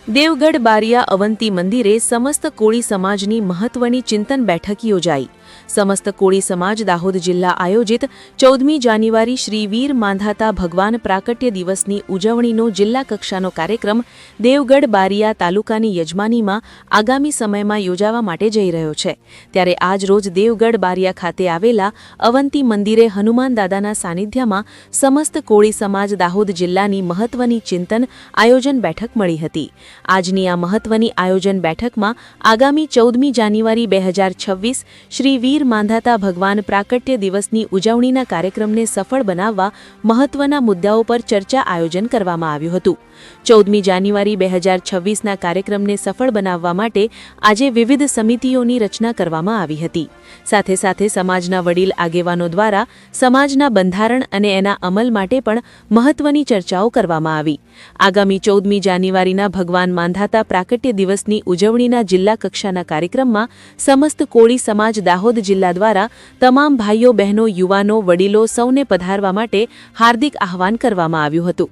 દેવગઢ બારિયા અવંતી મંદિરે સમસ્ત કોળી સમાજની મહત્વની ચિંતન બેઠક યોજાઈ। સમસ્ત કોળી સમાજ દાહોદ જિલ્લા આયોજિત 14મી જાન્યુઆરી શ્રી વીર માંધાતા ભગવાન પ્રાકટ્ય દિવસની ઉજવણીનો જિલ્લા કક્ષાનો કાર્યક્રમ દેવગઢ બારિયા તાલુકાની યજમાનીમાં આગામી સમયમાં યોજાવા માટે જઈ રહ્યો છે। ત્યારે આજ રોજ દેવગઢ બારિયા ખાતે આવેલા અવંતી મંદિરે હનુમાન દાદાના સાનિધ્યમાં સમસ્ત કોળી સમાજ દાહોદ જિલ્લાની મહત્વની ચિંતન આયોજન બેઠક મળી હતી। આજની આ મહત્વની આયોજન બેઠકમાં આગામી 14મી જાન્યુઆરી 2026 શ્રી વીર માંધાતા ભગવાન પ્રાકટ્ય દિવસની ઉજવણીના કાર્યક્રમને સફળ બનાવવા મહત્વના મુદ્દાઓ પર ચર્ચા આયોજન કરવામાં આવ્યું હતું। 14મી જાન્યુઆરી 2026ના કાર્યક્રમને સફળ બનાવવા માટે આજે વિવિધ સમિતિઓની રચના કરવામાં આવી હતી। સાથે સાથે સમાજના વડીલ આગેવાનો દ્વારા સમાજના બંધારણ અને એના અમલ માટે પણ મહત્વની ચર્ચાઓ કરવામાં આવી। આગામી 14મી જાન્યુઆરીના ભગવાન માંધાતા પ્રાકટ્ય દિવસની ઉજવણીના જિલ્લા કક્ષાના કાર્યક્રમમાં સમસ્ત કોળી સમાજ દાહોદ જિલ્લા દ્વારા તમામ ભાઈઓ બહેનો યુવાનો વડીલો સૌને પધારવા માટે હાર્દિક આહવાન કરવામાં આવ્યું હતું।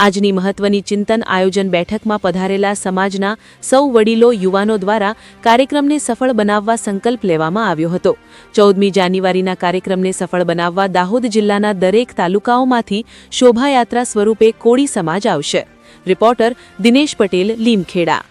આજની મહત્વની ચિંતન આયોજન બેઠકમાં પધારેલા સમાજના સૌ વડીલો યુવાનો દ્વારા કાર્યક્રમને સફળ બનાવવા સંકલ્પ લેવામાં આવ્યો હતો। 14મી જાન્યુઆરીના કાર્યક્રમને સફળ બનાવવા દાહોદ જિલ્લાના દરેક તાલુકાઓમાંથી શોભાયાત્રા સ્વરૂપે કોળી સમાજ આવશે। રિપોર્ટર દિનેશ પટેલ, લીમખેડા।